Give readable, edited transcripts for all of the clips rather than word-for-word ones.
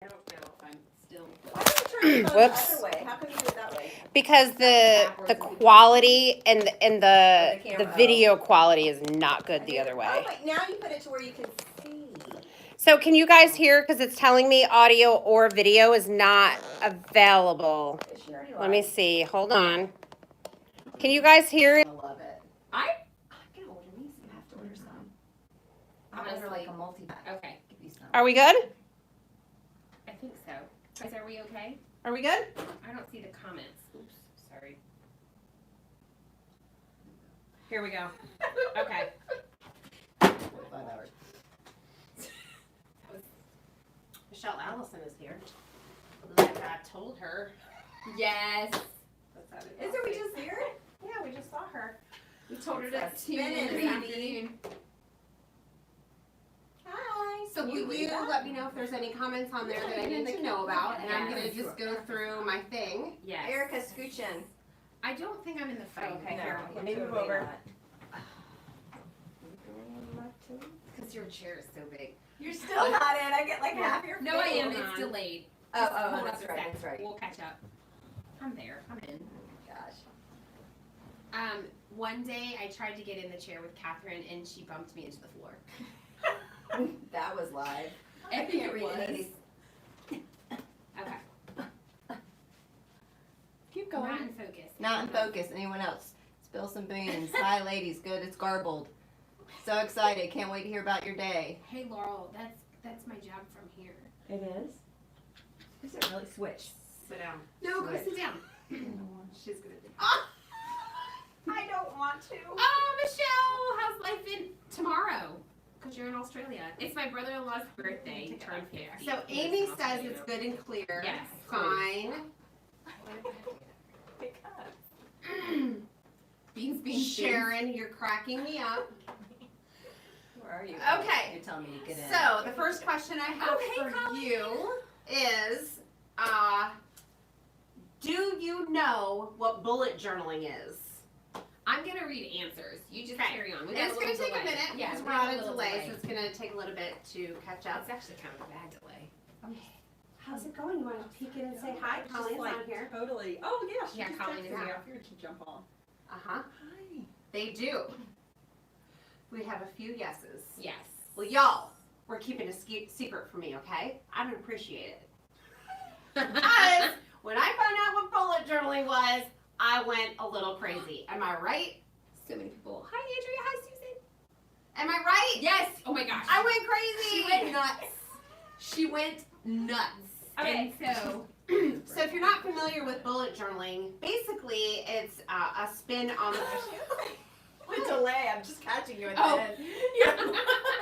I don't know if I'm still. Why don't you turn the phone the other way? How come you do it that way? Because the quality and the camera, video quality is not good the other way. Oh, wait, now you put it to where you can see. So can you guys hear? Because it's telling me audio or video is not available. Let me see. Hold on. Can you guys hear it? I love it. I Get older niece, you have to order some. I'm I order honestly- like a multi-pack. okay. Give you some. Are we good? I think so. Guys, are we okay? Are we good? I don't see the comments. Oops, sorry. Here we go. Okay. 5 hours. Michelle Allison is here. Like I told her. Yes. Is it we just here? Yeah, we just saw her. We told her to That's tune in this spinning, afternoon. Hi. So will you let me know if there's any comments on there that I need to know about, and I'm gonna just go through my thing. Yes. Erica, scooch in. I don't think I'm in the frame. Okay, here. No, Let me move totally over. not. Because your chair is so big. You're still not in. I get like half your No, I am. face. It's delayed. Oh, Just oh, hold that's up a right, sec. that's right. We'll catch up. I'm there. I'm in. Gosh. One day I tried to get in the chair with Catherine and she bumped me into the floor. That was live. I think it can't was. read these. Okay. Keep Not in focus. Not in focus. Anyone else? Spill some beans. Hi, ladies. Good. It's garbled. So excited. Can't wait to hear about your day. Hey Laurel, that's my job from here. It is? Is it really? Switch. Sit down. No, go Switch. sit down. She's gonna do. I don't want to. Oh, Michelle, how's life been tomorrow? Because you're in Australia. It's my brother-in-law's birthday. He turned 50. So Amy says it's good and clear. Yes. Fine. Beans. Sharon, you're cracking me up. Where are you? Okay. You're telling me to get in. So the first question I have hey, for Colleen. you is, do you know what bullet journaling is? I'm gonna read answers. You just Okay. carry on. We got It's a going to little take a delay. minute Yeah, because we we're got on a little delay, so it's going to take a little bit to catch up. It's actually kind of a bad delay. How's it going? You want to peek in and say hi? Just Colleen's like- on here. Totally. Oh, yeah. She Yeah, just Colleen texted is me here. after to jump on. Uh-huh. Hi. They do. We have a few yeses. Yes. Well, y'all, we're keeping a secret from me, okay? I don't appreciate it. Because when I found out what bullet journaling was, I went a little crazy. Am I right? So many people. Hi, Andrea. Hi, Susan. Am I right? Yes. Oh my gosh. I went crazy. She went nuts. She went nuts. Okay. And so. So if you're not familiar with bullet journaling, basically it's a spin on the... The delay. I'm just catching you at the Oh. end.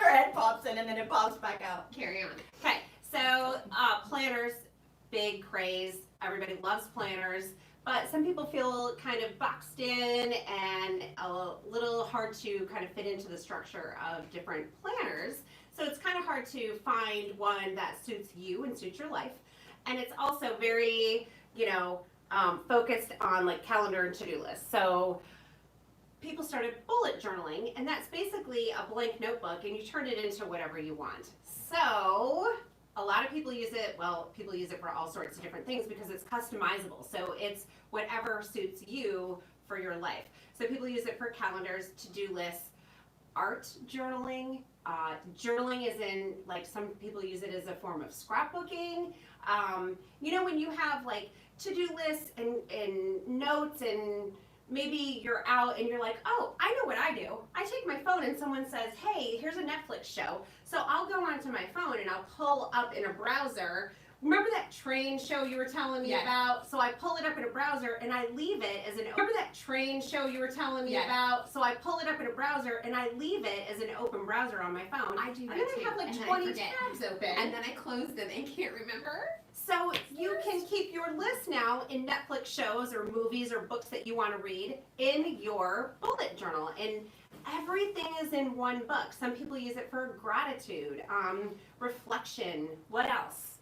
Her head pops in and then it pops back out. Carry on. Okay, so planners, big craze. Everybody loves planners, but some people feel kind of boxed in and a little hard to kind of fit into the structure of different planners. So it's kind of hard to find one that suits you and suits your life. And it's also very, focused on like calendar and to-do lists. So people started bullet journaling, and that's basically a blank notebook, and you turn it into whatever you want. So a lot of people use it, people use it for all sorts of different things because it's customizable. So it's whatever suits you for your life. So people use it for calendars, to-do lists, art journaling. Journaling is in, like, some people use it as a form of scrapbooking. When you have like to-do lists and notes, and maybe you're out and you're like, oh, I know what I do. I take my phone and someone says, hey, here's a Netflix show. So I'll go onto my phone and I'll pull up in a browser. Remember that train show you were telling me Yes. about? So I pull it up in a browser and I leave it as an. Remember that train show you were telling me Yes. about? So I pull it up in a browser and I leave it as an open browser on my phone. I do that And then too. I have like and then I 20 forget. tabs open. And then I close them and can't remember. So you can keep your list now in Netflix shows or movies or books that you want to read in your bullet journal. And everything is in one book. Some people use it for gratitude, reflection. What else?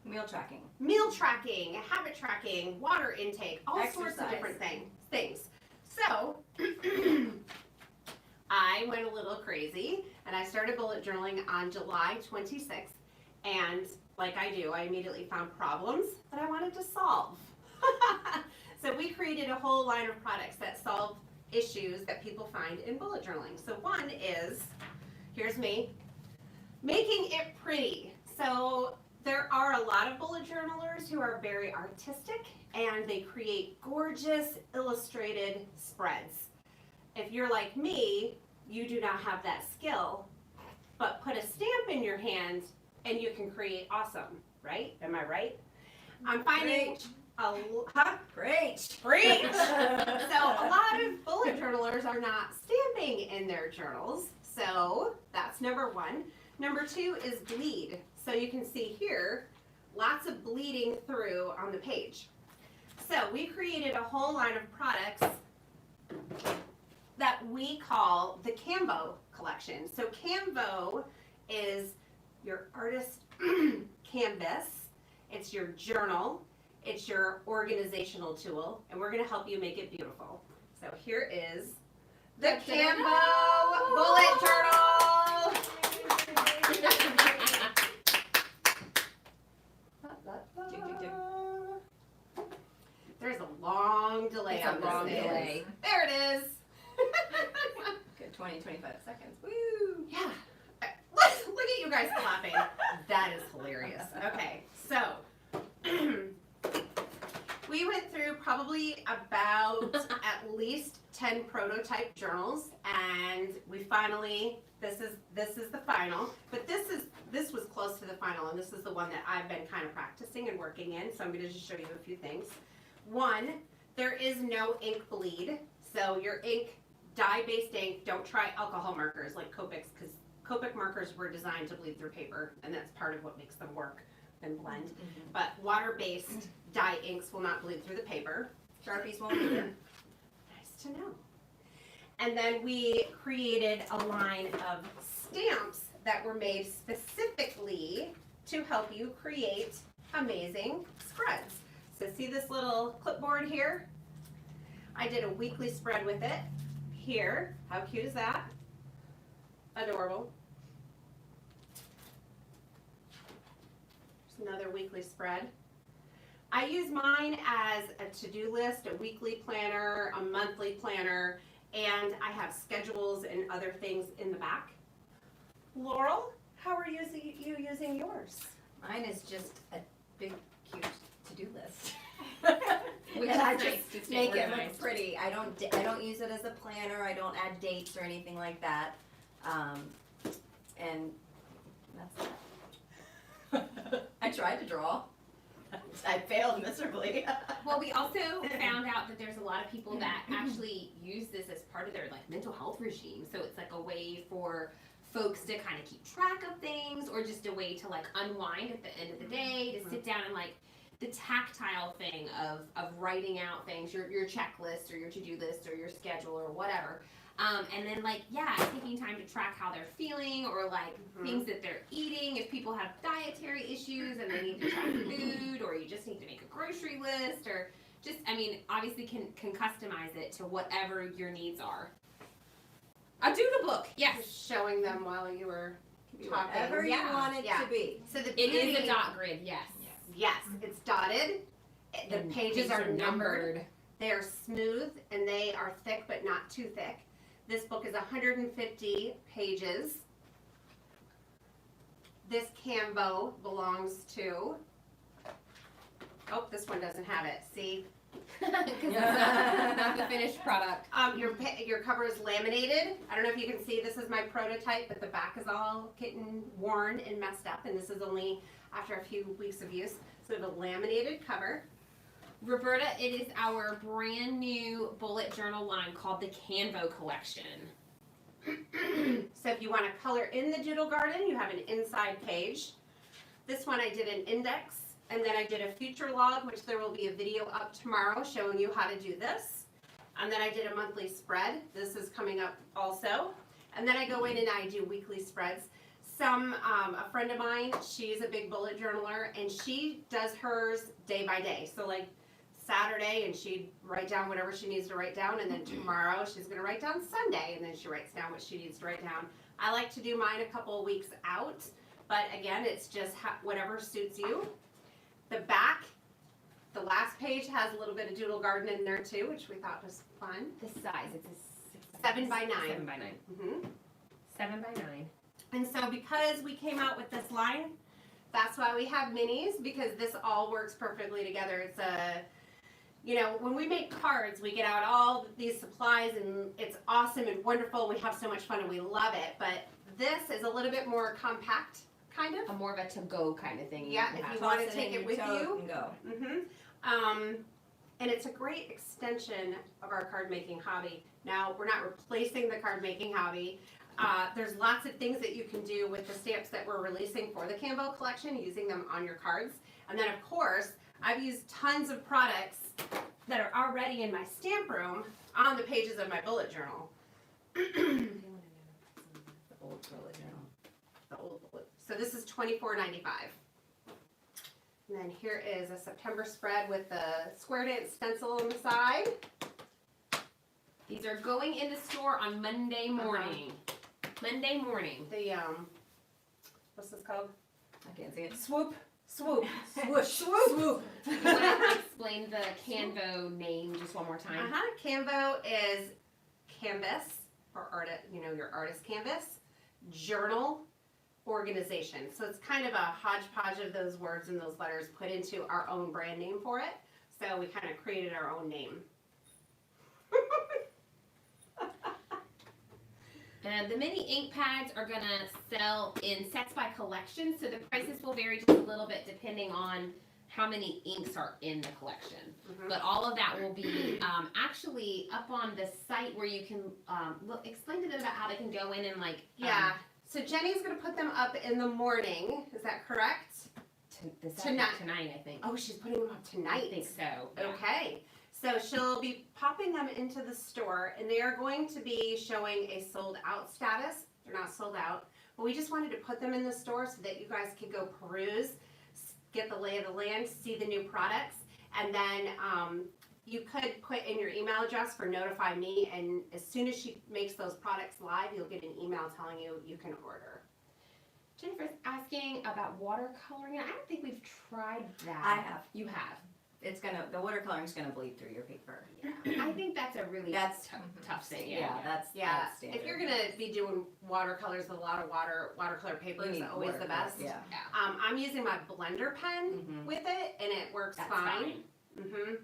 Meal tracking. Meal tracking, habit tracking, water intake, all sorts of Exercise. different things. So I went a little crazy and I started bullet journaling on July 26th. And like I do, I immediately found problems that I wanted to solve. So we created a whole line of products that solve issues that people find in bullet journaling. So one is, here's me, making it pretty. So there are a lot of bullet journalers who are very artistic and they create gorgeous illustrated spreads. If you're like me, you do not have that skill, but put a stamp in your hand and you can create awesome, right? Am I right? I'm finding Great. Preach! So a lot of bullet journalers are not stamping in their journals. So that's number one. Number two is bleed. So you can see here, lots of bleeding through on the page. So we created a whole line of products that we call the Canvo collection. So Canvo is your artist canvas, it's your journal, it's your organizational tool, and we're gonna help you make it beautiful. So here is the Canvo bullet journal. There's a long delay It's a on this long thing. delay. There it is. Good 20, 25 seconds. Woo! Yeah. Look at you guys clapping. That is hilarious. Okay, so we went through probably about at least 10 prototype journals, and we finally, this is the final, but this was close to the final, and this is the one that I've been kind of practicing and working in, so I'm going to just show you a few things. One, there is no ink bleed, so your ink, dye-based ink, don't try alcohol markers like Copics, because Copic markers were designed to bleed through paper, and that's part of what makes them work and blend. But water-based dye inks will not bleed through the paper. Sharpies won't either. Nice to know. And then we created a line of stamps that were made specifically to help you create amazing spreads. So see this little clipboard here? I did a weekly spread with it. Here, how cute is that? Adorable. There's another weekly spread. I use mine as a to-do list, a weekly planner, a monthly planner, and I have schedules and other things in the back. Laurel, how are you using yours? Mine is just a big, cute to-do list. Which And is I nice. just It's make it organized. look pretty. I don't use it as a planner. I don't add dates or anything like that. And that's it. I tried to draw. I failed miserably. Well, we also found out that there's a lot of people that actually use this as part of their like mental health regime. So it's like a way for folks to kind of keep track of things, or just a way to like unwind at the end of the day, to sit down and like the tactile thing of writing out things, your checklist or your to-do list or your schedule or whatever. And then like, yeah, taking time to track how they're feeling, or like things that they're eating. If people have dietary issues and they need to track food, or you just need to make a grocery list, or just, I mean, obviously can customize it to whatever your needs are. A doodle book, yes. Just showing them while you were talking. Whatever you want it Yeah. to be. So the It beauty, is a dot grid, yes. Yes, it's dotted. The And pages are numbered. They are smooth and they are thick but not too thick. This book is 150 pages. This Canvo belongs to, oh, this one doesn't have it, see? Because it's not the finished product. Your cover is laminated. I don't know if you can see, this is my prototype, but the back is all getting worn and messed up, and this is only after a few weeks of use. So we have a laminated cover. Roberta, it is our brand new bullet journal line called the Canvo Collection. So if you want to color in the doodle garden, you have an inside page. This one I did an index, and then I did a future log, which there will be a video up tomorrow showing you how to do this. And then I did a monthly spread. This is coming up also. And then I go in and I do weekly spreads. A friend of mine, she's a big bullet journaler, and she does hers day by day. So like Saturday, and she'd write down whatever she needs to write down, and then tomorrow she's going to write down Sunday, and then she writes down what she needs to write down. I like to do mine a couple of weeks out But again, it's just whatever suits you. The back, the last page has a little bit of doodle garden in there too, which we thought was fun. The size, it's a 7 by 9. 7 by 9. Mm-hmm. 7 by 9. And so because we came out with this line, that's why we have minis, because this all works perfectly together. It's a, you know, when we make cards, we get out all these supplies and it's awesome and wonderful. We have so much fun and we love it. But this is a little bit more compact, kind of. A more of a to-go kind of thing. Yeah, if you want to take it with you. And go. And it's a great extension of our card making hobby. Now, we're not replacing the card making hobby. There's lots of things that you can do with the stamps that we're releasing for the Canvo collection, using them on your cards. And then, of course, I've used tons of products that are already in my stamp room on the pages of my bullet journal. The old bullet journal. The old bullet. So this is $24.95. And then here is a September spread with the square dance stencil on the side. These are going in the store on Monday morning. Monday morning. The what's this called? I can't see it. Swoop. Swoosh. Swoop. You want to explain the Canvo name just one more time? Canvo is canvas, or your artist canvas, journal, organization. So it's kind of a hodgepodge of those words and those letters put into our own brand name for it. So we kind of created our own name. The mini ink pads are going to sell in sets by collection, so the prices will vary just a little bit depending on how many inks are in the collection. Mhm. But all of that will be actually up on the site where you can explain to them about how they can go in and So Jenny's going to put them up in the morning. Is that correct? tonight, I think. Oh, she's putting them up tonight. I think so. Yeah. Okay. So she'll be popping them into the store, and they are going to be showing a sold out status. They're not sold out, but we just wanted to put them in the store so that you guys could go peruse, get the lay of the land, see the new products, and then you could put in your email address for notify me, and as soon as she makes those products live, you'll get an email telling you you can order. Jennifer's asking about watercoloring. I don't think we've tried that. I have. You have. The watercoloring's gonna bleed through your paper. I think that's a really That's- tough thing. Yeah, that's standard. If you're gonna be doing watercolors with a lot of watercolor paper You is need always the watercolor, best. Yeah. I'm using my blender pen Mhm. with it, and it works That's fine. Mm-hmm.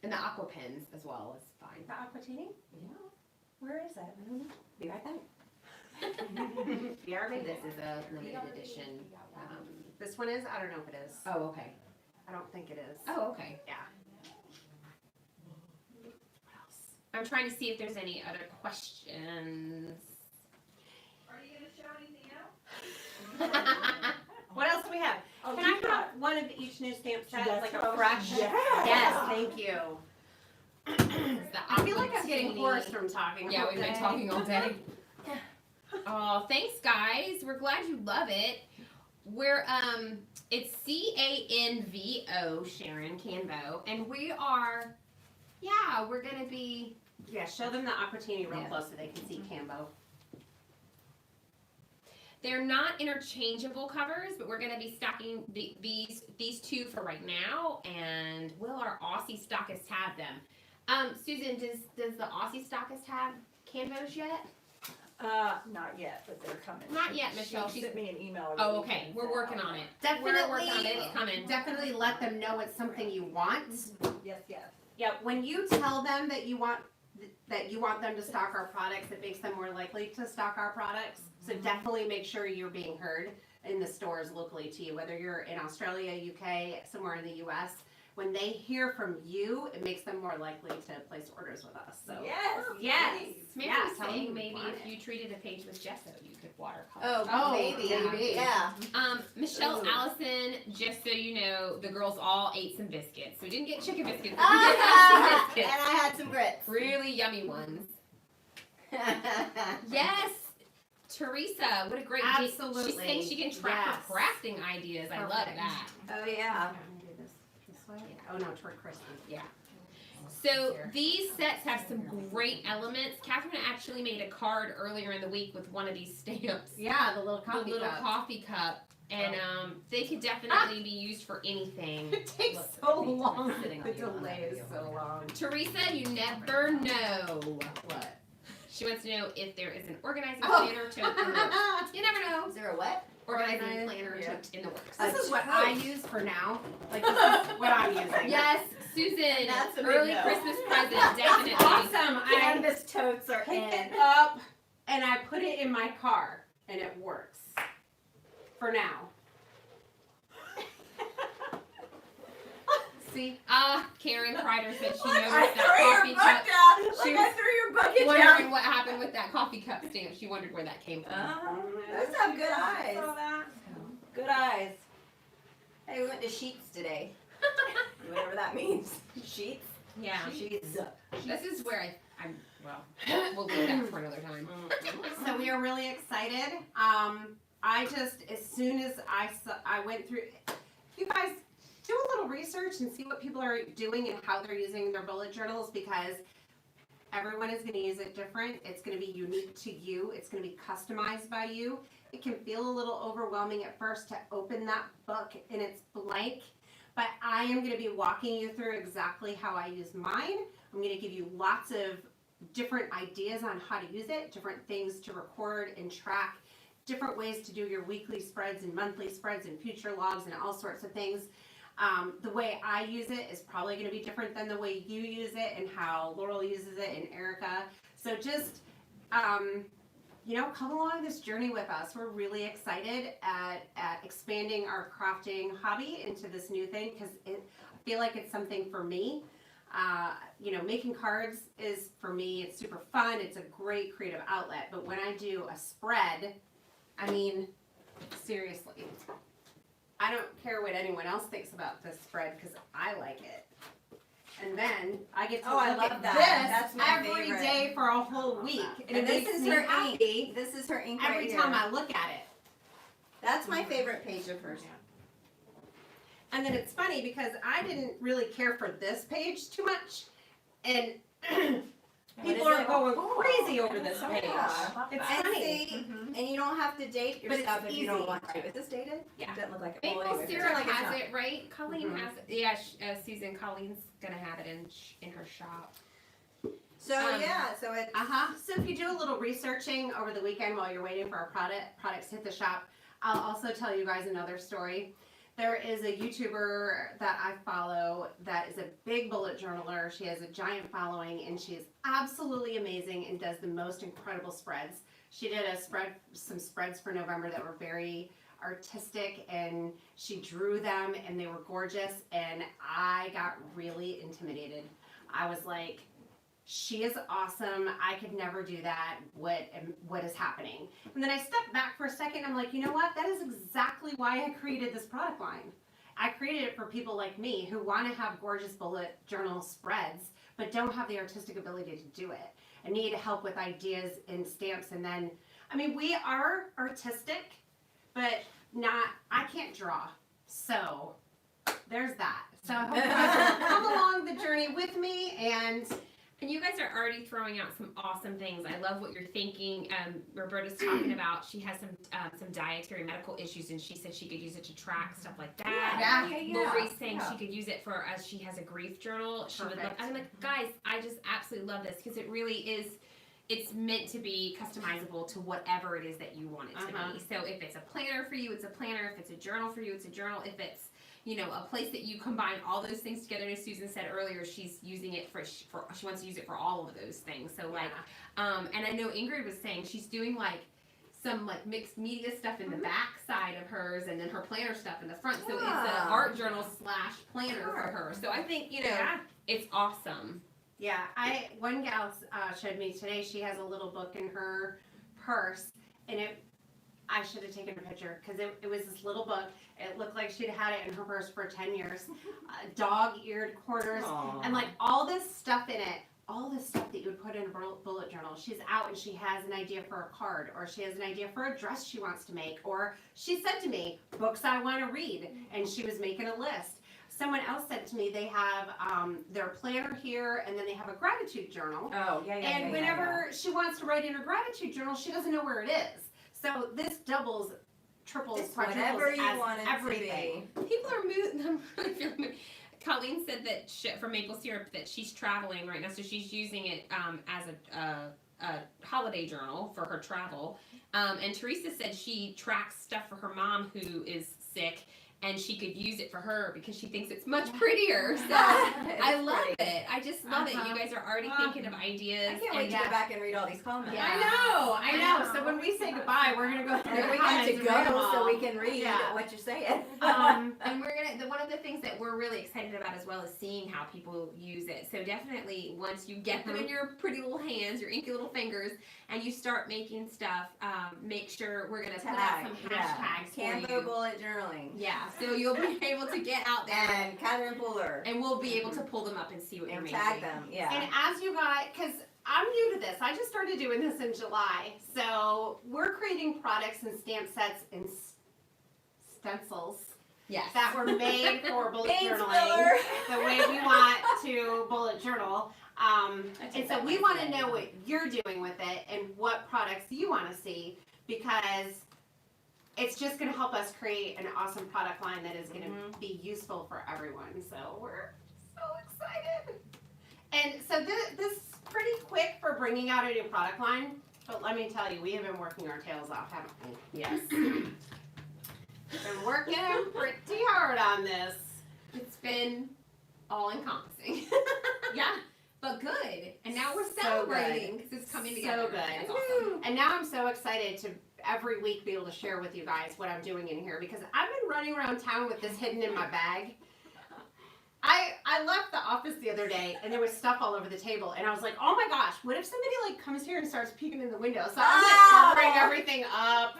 And the aqua pens as well is fine. The Aquatini? Yeah. Where is it? Be right back. BRB. This is a limited edition. This one is? I don't know if it is. Oh, okay. I don't think it is. Oh, okay. Yeah. I'm trying to see if there's any other questions. Are you gonna show anything else? What else do we have? Oh, Can I have one of each new stamp set, Yes. like a fresh? Yes. Yes, thank you. The I feel like I'm getting Aquatini. hoarse from talking. Yeah, all we've been day. talking all day. Oh, thanks guys. We're glad you love it. We're it's Canvo, Sharon Canvo, and we're gonna be Yeah, show them the Aquatini real Yeah. close so they can see Cambo. they're not interchangeable covers, but we're gonna be stocking these two for right now, and will our Aussie stockist have them? Susan, does the Aussie stockist have Canvos yet? Not yet, but they're coming. Not yet, Michelle. She sent me an email. over Oh, the okay. weekend, We're so working I'll- on it. Definitely, We're working on it. It's coming. Definitely let them know it's something you want. Yes, yes. Yeah, when you tell them that you want them to stock our products, it makes them more likely to stock our products. So definitely make sure you're being heard in the stores locally to you, whether you're in Australia, UK, somewhere in the US. When they hear from you, it makes them more likely to place orders with us. So Yes. yes, please. Maybe yes, tell saying them maybe want if it. you treated a page with gesso, you could watercolor. Oh, maybe. maybe. Yeah. Michelle Ooh. Allison, just so you know, the girls all ate some biscuits. So we didn't get chicken biscuits, but we did Ah, have some and biscuits. I had some grits. Really yummy ones. Yes, Teresa, what a great Absolutely. She's saying she can track Yes. her crafting ideas. I love Perfect. that. Oh yeah. I'm gonna do this way. Oh no, toward Kristen. Yeah. So these sets have some great elements. Catherine actually made a card earlier in the week with one of these stamps. Yeah, the little coffee cup. Coffee cup. And they could definitely be used for anything. It takes Look, so me long. sitting on The you on that delay is video. so long. Teresa, you never know. What? She wants to know if there is an organizing Oh. planner tote in the works. You never know. Is there a what? Organizing Organizing, planner yeah. tote in the works. This is what tote. I use for now. Like, this is what I'm using. Yes, Susan. That's a big Early no. Christmas present, definitely. Awesome. I Canvas totes are pick in. it up and I put it in my car and it works. For now. See? Karen Kreider said she Look, noticed I that coffee threw your cup. bucket down. Look, She I was threw your bucket Wondering down. what happened with that coffee cup stamp. She wondered where that came from. Those have good eyes. Saw that? Good eyes. Hey, we went to Sheets today. Whatever that means. Sheets? Yeah. Sheets. This is where I'm well, we'll leave that for another time. So we are really excited. I just, as soon as I went through, you guys do a little research and see what people are doing and how they're using their bullet journals, because everyone is going to use it different. It's going to be unique to you. It's going to be customized by you. It can feel a little overwhelming at first to open that book and it's blank, but I am going to be walking you through exactly how I use mine. I'm going to give you lots of different ideas on how to use it, different things to record and track, different ways to do your weekly spreads and monthly spreads and future logs and all sorts of things. The way I use it is probably going to be different than the way you use it and how Laurel uses it and Erica. So just, come along this journey with us. We're really excited at expanding our crafting hobby into this new thing, because I feel like it's something for me. Making cards is, for me, it's super fun. It's a great creative outlet. But when I do a spread, I mean, seriously, I don't care what anyone else thinks about this spread because I like it. And then I get to Oh, I look love at that. this That's my every favorite. day for a whole week. And it this makes is me her happy ink. This is her ink every right time here. I look at it. That's my favorite page of hers. And then it's funny because I didn't really care for this page too much. And people is are it? going Oh, crazy over this oh, page. yeah. It's And funny. see, and you don't have to date your But it's stuff if you don't easy. want to. Is this dated? Yeah. It doesn't look like it. Maybe Well, anyway, Sarah like it's has not. it, right? Colleen Mhm. has it. Yeah, Susan, Colleen's gonna have it in her shop. So so it's So if you do a little researching over the weekend while you're waiting for our products to hit the shop, I'll also tell you guys another story. There is a YouTuber that I follow that is a big bullet journaler. She has a giant following and she is absolutely amazing and does the most incredible spreads. She did some spreads for November that were very artistic, and she drew them and they were gorgeous, and I got really intimidated. I was like, she is awesome. I could never do that. What is happening? And then I stepped back for a second. I'm like, you know what? That is exactly why I created this product line. I created it for people like me who want to have gorgeous bullet journal spreads, but don't have the artistic ability to do it and need help with ideas and stamps. And then, we are artistic, but I can't draw. So there's that. So I hope you guys will come along the journey with me, and you guys are already throwing out some awesome things. I love what you're thinking. Roberta's talking about, she has some dietary medical issues, and she said she could use it to track stuff like that. Yeah. Lori's saying she could use it for, as she has a grief journal. She would love. Perfect. I'm like, guys, I just absolutely love this because it really is. It's meant to be customizable to whatever it is that you want it to be. So if it's a planner for you, it's a planner. If it's a journal for you, it's a journal. If it's a place that you combine all those things together. As Susan said earlier, she's using it for she wants to use it for all of those things. So and I know Ingrid was saying she's doing some mixed media stuff in the back side of hers, and then her planner stuff in the front. So it's an art journal / planner for her. So I think it's awesome. Yeah, one gal showed me today. She has a little book in her purse, and I should have taken a picture because it was this little book. It looked like she'd had it in her purse for 10 years. Dog-eared corners, and all this stuff in it. All this stuff that you would put in a bullet journal. She's out and she has an idea for a card, or she has an idea for a dress she wants to make, or she said to me, books I want to read, and she was making a list. someone else said to me they have their planner here, and then they have a gratitude journal. Oh, yeah. And whenever she wants to write in her gratitude journal, she doesn't know where it is. So this doubles, triples, It's quadruples whatever you as want it everything. to be. People are moving. Colleen said that for maple syrup that she's traveling right now, so she's using it as a holiday journal for her travel. And Teresa said she tracks stuff for her mom who is sick, and she could use it for her because she thinks it's much prettier. So I love it. I just love it. You guys are already thinking of ideas. I can't wait to go back and read all these comments. Yeah. I know. So when we say goodbye, we're gonna go through And the we got comments to and read them go so all. we can read Yeah. what you're saying. And we're gonna. One of the things that we're really excited about as well is seeing how people use it. So definitely, once you get them in your pretty little hands, your inky little fingers, and you start making stuff, make sure we're gonna put out some hashtags for Canvo you. bullet journaling. Yeah, so you'll be able to get out there, And Catherine Fuller. and we'll be able to pull them up and see what you're And making. tag them. Yeah. And as you guys, because I'm new to this, I just started doing this in July. So we're creating products and stamp sets and stencils Yes. that were made for bullet Thanks, journaling Fuller. the way we want to bullet journal. And so we want to know what you're doing with it and what products you want to see, because it's just going to help us create an awesome product line that is going to be useful for everyone. So we're so excited. And so this is pretty quick for bringing out a new product line, but let me tell you, we have been working our tails off, haven't we? Yes. Been working pretty hard on this. It's been all encompassing. Yeah. But good. And now we're So celebrating because it's coming together. So good. That's awesome. And now I'm so excited to every week be able to share with you guys what I'm doing in here, because I've been running around town with this hidden in my bag. I left the office the other day and there was stuff all over the table, and I was like, oh my gosh, what if somebody like comes here and starts peeking in the window? So I'm like covering everything up.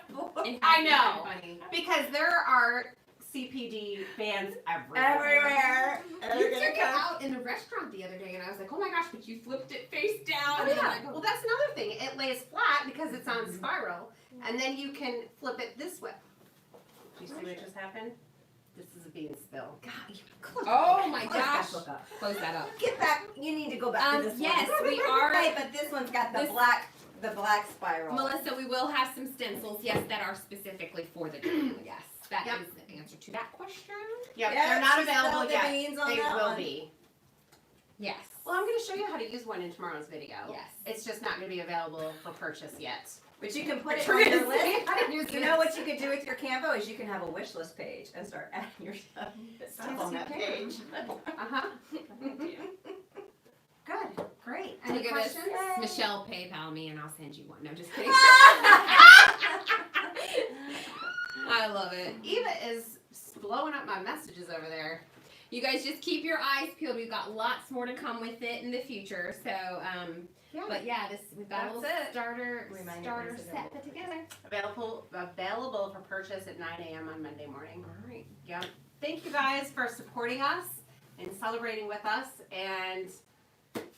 And I know. Funny. Because there are CPD fans everywhere. Everywhere. You took it out in the restaurant the other day, and I was like, oh my gosh, but you flipped it face down. Oh, And I'm yeah. like, Well, that's another thing. It lays flat because it's on spiral, and then you can flip it this way. Do you see what just happened? This is a bean spill. God, oh my Close that gosh. book up. Close that up. Get back. You need to go back to this Yes, one. we are. Right, but this one's got the This- black spiral. Melissa, we will have some stencils, yes, that are specifically for the journal. Yes, that is Yep. the answer to that question. Yep, Yeah, they're not she available spilled the yet. beans on They that will one. be. Yes. Well, I'm going to show you how to use one in tomorrow's video. Yes. It's just not going to be available for purchase yet. But you can put it We're on gonna your list. see how to use You this. know what you could do with your Canvo is you can have a wish list page and start adding your stuff Yes, on you that can. page. Uh-huh. Good. Great. Look Any at this. questions? Michelle, PayPal me and I'll send you one. No, just kidding. I love it. Eva is blowing up my messages over there. You guys just keep your eyes peeled. We've got lots more to come with it in the future. So, Yeah. but yeah, we've got a That's little it. starter Remind set everyone. put together. Available for purchase at 9 a.m. on Monday morning. All right. Yep. Thank you guys for supporting us and celebrating with us. And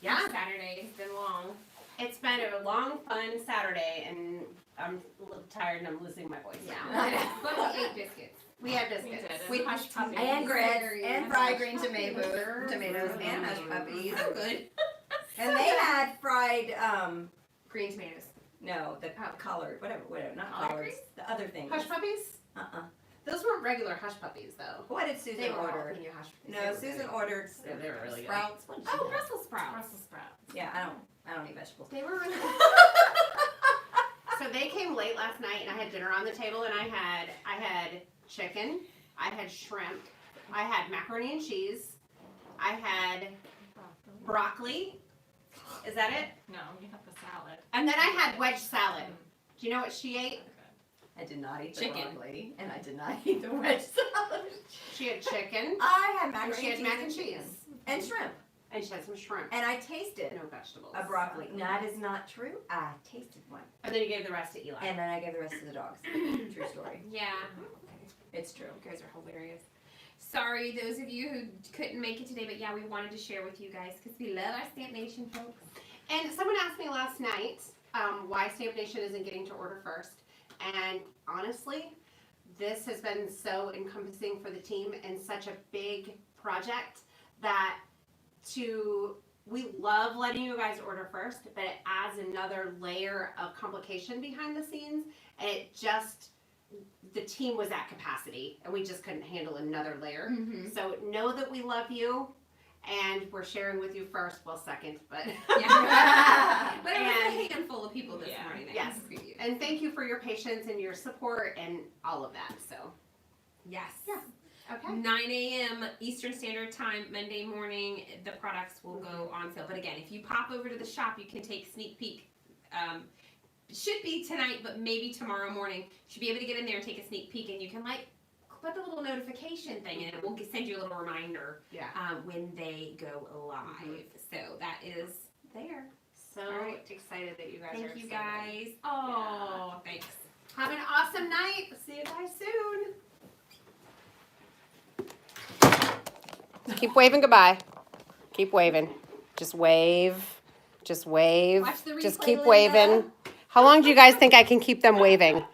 yeah, Saturday has been long. it's been a long, fun Saturday, and I'm a little tired and I'm losing my voice Yeah. now. But we ate biscuits. We had biscuits. With hush puppies. And grits, Very and nice. fried green tomatoes, and hush puppies. So good. And they had fried, Green tomatoes. no, the collard, whatever, not Collard collards, the other thing. Hush puppies? Those weren't regular hush puppies, though. What did Susan They were all order? in your hush puppies. No, They were Susan good. ordered Yeah, they were really good. sprouts. What did she Oh, do? Brussels sprouts. Brussels sprouts. Yeah, I don't eat vegetables. They were really So they came late last night, and I had dinner on the table, and I had chicken, I had shrimp, I had macaroni and cheese, I had broccoli. Is that it? No, you have the salad. And then I had wedge salad. Do you know what she ate? I did not eat the Chicken. broccoli, and I did not eat the wedge salad. She had chicken, I had and macaroni she had mac and chicken. cheese, And shrimp. and she had some shrimp. And I tasted No vegetables. a broccoli. No, that is not true. I tasted one. And then you gave the rest to Eli. And then I gave the rest to the dogs. True story. Yeah. It's true. You guys are hilarious. Sorry, those of you who couldn't make it today, but yeah, we wanted to share with you guys because we love our StampNation folks. And someone asked me last night why StampNation isn't getting to order first. And honestly, this has been so encompassing for the team and such a big project that we love letting you guys order first, but it adds another layer of complication behind the scenes. And the team was at capacity and we just couldn't handle another layer. Mm-hmm. So know that we love you and we're sharing with you first, well second, but Yeah. But it was And- a handful of people this morning that Yes. contributed. and thank you for your patience and your support and all of that. So Yes. Yeah. okay. 9 a.m. Eastern Standard Time, Monday morning, the products will go on sale. But again, if you pop over to the shop, you can take a sneak peek. Should be tonight, but maybe tomorrow morning. Should be able to get in there and take a sneak peek, and you can put the little notification thing, and it will send you a little reminder Yeah. when they go live. So that is there. So All right. excited that you guys are Thank you excited. guys. Oh, thanks. Have an awesome night. See you guys soon. Keep waving goodbye. Keep waving. Just wave. Just wave. Watch the Just replay, keep Linda. waving. How long do you guys think I can keep them waving?